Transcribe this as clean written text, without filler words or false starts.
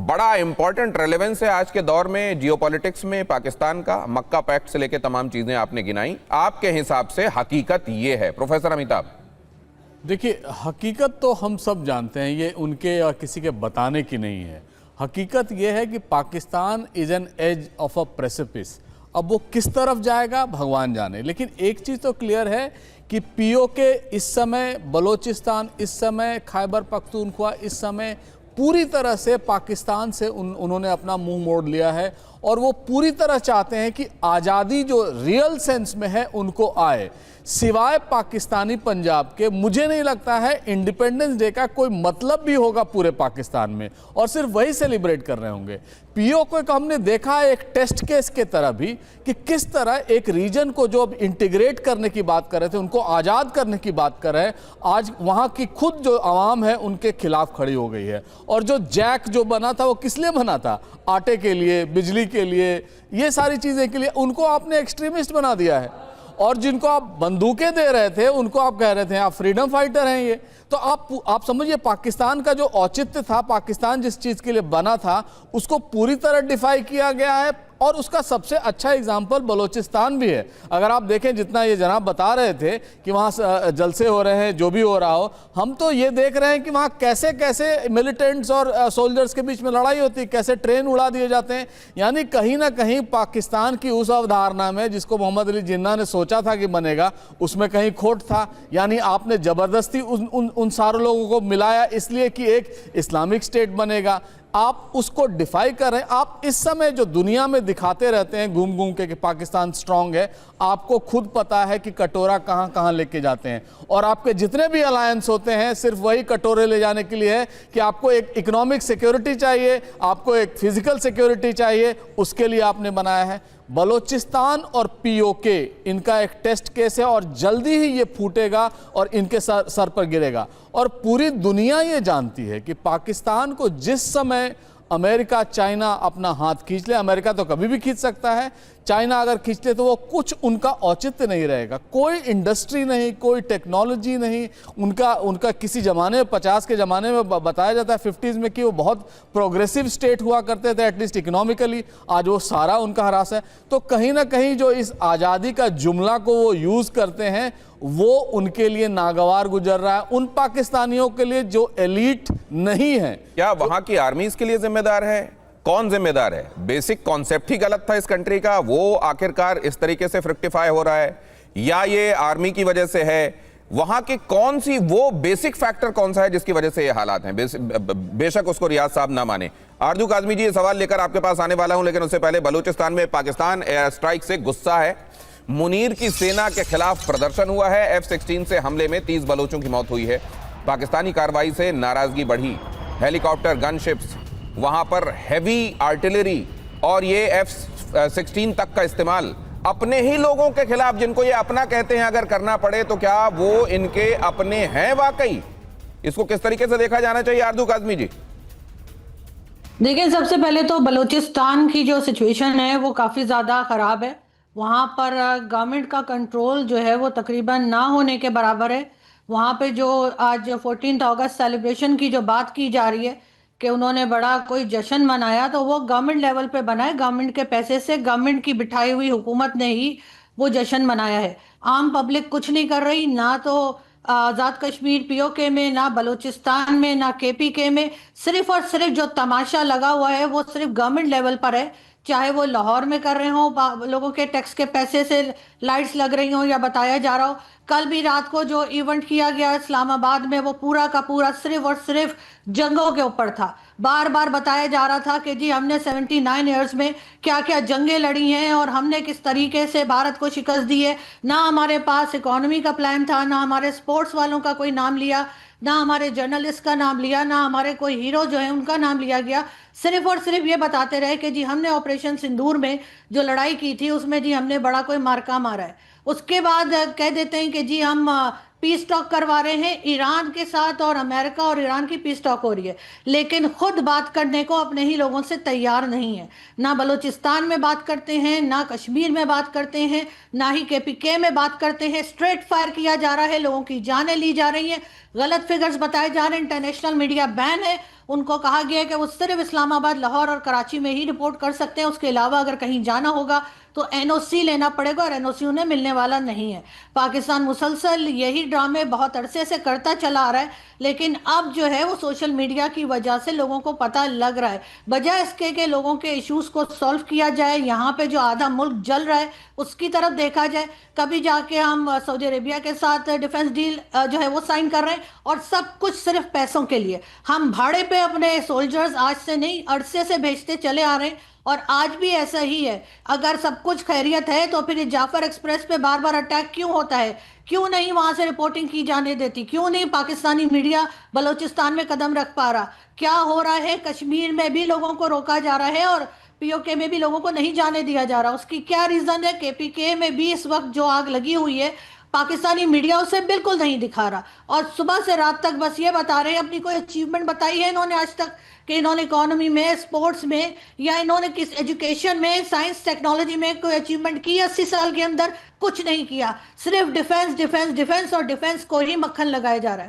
बड़ा important relevance है आज के दौर में जियोपॉलिटिक्स में पाकिस्तान का। मक्का पैक्ट से लेकर तमाम चीजें आपने गिनाई, आपके हिसाब से हकीकत ये है प्रोफेसर अमिताभ? देखिए, हकीकत तो हम सब जानते हैं, ये उनके या किसी के बताने की नहीं है। हकीकत ये है कि Pakistan is an edge of a precipice. अब वो किस तरफ जाएगा भगवान जाने, लेकिन एक चीज़ तो क्लियर है कि पीओके इस समय, बलोचिस्तान इस समय, खैबर पख्तूनख्वा इस समय पूरी तरह से पाकिस्तान से उन्होंने अपना मुंह मोड़ लिया है और वो पूरी तरह चाहते हैं कि आज़ादी जो रियल सेंस में है उनको आए। सिवाय पाकिस्तानी पंजाब के मुझे नहीं लगता है इंडिपेंडेंस डे का कोई मतलब भी होगा पूरे पाकिस्तान में, और सिर्फ वही सेलिब्रेट कर रहे होंगे। पीओके को हमने देखा है एक टेस्ट केस के तरह भी कि किस तरह एक रीजन को जो अब इंटीग्रेट करने की बात कर रहे थे, उनको आज़ाद करने की बात कर रहे हैं, आज वहाँ की खुद जो आवाम है उनके खिलाफ खड़ी हो गई है। और जो जैक जो बना था वो किस लिए बना था? आटे के लिए, बिजली के लिए, ये सारी चीज़ें के लिए। उनको आपने एक्सट्रीमिस्ट बना दिया है, और जिनको आप बंदूकें दे रहे थे उनको आप कह रहे थे आप फ्रीडम फाइटर हैं। ये तो आप समझिए, पाकिस्तान का जो औचित्य था, पाकिस्तान जिस चीज़ के लिए बना था उसको पूरी तरह डिफाई किया गया है। और उसका सबसे अच्छा एग्जाम्पल बलोचिस्तान भी है। अगर आप देखें, जितना ये जनाब बता रहे थे कि वहाँ जलसे हो रहे हैं, जो भी हो रहा हो, हम तो ये देख रहे हैं कि वहाँ कैसे कैसे मिलिटेंट्स और सोल्जर्स के बीच में लड़ाई होती है, कैसे ट्रेन उड़ा दिए जाते हैं। यानी कहीं ना कहीं पाकिस्तान की उस अवधारणा में जिसको मोहम्मद अली जिन्ना ने सोचा था कि बनेगा, उसमें कहीं खोट था। यानी आपने ज़बरदस्ती उन सारे लोगों को मिलाया इसलिए कि एक इस्लामिक स्टेट बनेगा, आप उसको डिफाई कर रहे हैं। आप इस समय जो दुनिया में दिखाते रहते हैं घूम घूम के कि पाकिस्तान स्ट्रांग है, आपको खुद पता है कि कटोरा कहां कहां लेके जाते हैं। और आपके जितने भी अलायंस होते हैं सिर्फ वही कटोरे ले जाने के लिए है कि आपको एक इकोनॉमिक सिक्योरिटी चाहिए, आपको एक फिजिकल सिक्योरिटी चाहिए, उसके लिए आपने बनाया है। बलोचिस्तान और पीओके इनका एक टेस्ट केस है और जल्दी ही ये फूटेगा और इनके सर पर गिरेगा। और पूरी दुनिया ये जानती है कि पाकिस्तान को जिस समय अमेरिका, चाइना अपना हाथ खींच ले, अमेरिका तो कभी भी खींच सकता है, चाइना अगर खींच ले तो वो कुछ उनका औचित्य नहीं रहेगा। कोई इंडस्ट्री नहीं, कोई टेक्नोलॉजी नहीं उनका किसी ज़माने में, 50 के ज़माने में बताया जाता है 50s में कि वो बहुत प्रोग्रेसिव स्टेट हुआ करते थे, एटलीस्ट इकोनॉमिकली। आज वो सारा उनका हरास है। तो कहीं ना कहीं जो इस आज़ादी का जुमला को वो यूज़ करते हैं वो उनके लिए नागवार गुजर रहा है, उन पाकिस्तानियों के लिए जो एलीट नहीं है। क्या वहां की आर्मी इसके लिए जिम्मेदार है? कौन जिम्मेदार है? बेसिक कॉन्सेप्ट ही गलत था इस कंट्री का, वो आखिरकार इस तरीके से फ्रक्टिफाई हो रहा है, या ये आर्मी की वजह से है? वहां की कौन सी वो बेसिक फैक्टर कौन सा है जिसकी वजह से ये हालात हैं? बेशक उसको रियाज साहब ना माने। आरजू काज़मी जी, ये सवाल लेकर आपके पास आने वाला हूं, लेकिन उससे पहले बलूचिस्तान में पाकिस्तान एयर स्ट्राइक से गुस्सा है। मुनीर की सेना के खिलाफ प्रदर्शन हुआ है। F-16 से हमले में 30 बलोचों की मौत हुई है। पाकिस्तानी कार्रवाई से नाराजगी बढ़ी। हेलीकॉप्टर, गनशिप्स, वहां पर हैवी आर्टिलरी और ये F-16 तक का इस्तेमाल अपने ही लोगों के खिलाफ, जिनको ये अपना कहते हैं, अगर करना पड़े तो क्या वो इनके अपने हैं वाकई? इसको किस तरीके से देखा जाना चाहिए आरजू काज़मी जी? देखिए, सबसे पहले तो बलूचिस्तान की जो सिचुएशन है वो काफ़ी ज़्यादा ख़राब है। वहाँ पर गवर्नमेंट का कंट्रोल जो है वो तकरीबन ना होने के बराबर है। वहाँ पे जो आज 14 अगस्त सेलिब्रेशन की जो बात की जा रही है कि उन्होंने बड़ा कोई जश्न मनाया, तो वो गवर्नमेंट लेवल पे बनाए, गवर्नमेंट के पैसे से, गवर्नमेंट की बिठाई हुई हुकूमत ने ही वो जश्न मनाया है। आम पब्लिक कुछ नहीं कर रही, ना तो आज़ाद कश्मीर पीओके में, ना बलूचिस्तान में, ना केपीके में। सिर्फ और सिर्फ जो तमाशा लगा हुआ है वो सिर्फ गवर्नमेंट लेवल पर है, चाहे वो लाहौर में कर रहे हों, लोगों के टैक्स के पैसे से लाइट्स लग रही हों, या बताया जा रहा हो। कल भी रात को जो इवेंट किया गया इस्लामाबाद में, वो पूरा का पूरा सिर्फ और सिर्फ जंगों के ऊपर था। बार बार बताया जा रहा था कि जी हमने 79 ईयर्स में क्या क्या जंगें लड़ी हैं और हमने किस तरीके से भारत को शिकस्त दी है। ना हमारे पास इकोनॉमी का प्लान था, ना हमारे स्पोर्ट्स वालों का कोई नाम लिया, ना हमारे जर्नलिस्ट का नाम लिया, ना हमारे कोई हीरो जो है उनका नाम लिया गया। सिर्फ और सिर्फ ये बताते रहे कि जी हमने ऑपरेशन सिंदूर में जो लड़ाई की थी उसमें जी हमने बड़ा कोई मार्का मारा है। उसके बाद कह देते हैं कि जी हम पीस टॉक करवा रहे हैं ईरान के साथ, और अमेरिका और ईरान की पीस टॉक हो रही है, लेकिन खुद बात करने को अपने ही लोगों से तैयार नहीं है। ना बलूचिस्तान में बात करते हैं, ना कश्मीर में बात करते हैं, ना ही केपीके में बात करते हैं। स्ट्रेट फायर किया जा रहा है, लोगों की जानें ली जा रही हैं, गलत फिगर्स बताए जा रहे हैं। इंटरनेशनल मीडिया बैन है, उनको कहा गया है कि वो सिर्फ इस्लामाबाद, लाहौर और कराची में ही रिपोर्ट कर सकते हैं, उसके अलावा अगर कहीं जाना होगा तो एनओसी लेना पड़ेगा, और एनओसी उन्हें मिलने वाला नहीं है। पाकिस्तान मुसलसल यही ड्रामे बहुत अरसे से करता चला आ रहा है, लेकिन अब जो है वो सोशल मीडिया की वजह से लोगों को पता लग रहा है। बजाय इसके कि लोगों के इश्यूज को सॉल्व किया जाए, यहाँ पे जो आधा मुल्क जल रहा है उसकी तरफ देखा जाए। कभी जाके हम सऊदी अरेबिया के साथ डिफेंस डील जो है वो साइन कर रहे हैं, और सब कुछ सिर्फ पैसों के लिए। हम भाड़े पे अपने सोल्जर्स आज से नहीं, अरसे से भेजते चले आ रहे हैं, और आज भी ऐसा ही है। अगर सब कुछ खैरियत है तो फिर जाफर एक्सप्रेस पे बार बार अटैक क्यों होता है? क्यों नहीं वहां से रिपोर्टिंग की जाने देती? क्यों नहीं पाकिस्तानी मीडिया बलूचिस्तान में कदम रख पा रहा? क्या हो रहा है कश्मीर में भी लोगों को रोका जा रहा है, और पीओके में भी लोगों को नहीं जाने दिया जा रहा? उसकी क्या रीजन है? केपीके में भी इस वक्त जो आग लगी हुई है, पाकिस्तानी मीडिया उसे बिल्कुल नहीं दिखा रहा, और सुबह से रात तक बस ये बता रहे हैं अपनी कोई अचीवमेंट बताई है इन्होंने आज तक, कि इन्होंने इकोनॉमी में, स्पोर्ट्स में, या इन्होंने किस एजुकेशन में, साइंस टेक्नोलॉजी में कोई अचीवमेंट की 80 साल के अंदर? कुछ नहीं किया। सिर्फ डिफेंस डिफेंस डिफेंस और डिफेंस को ही मक्खन लगाया जा रहा है।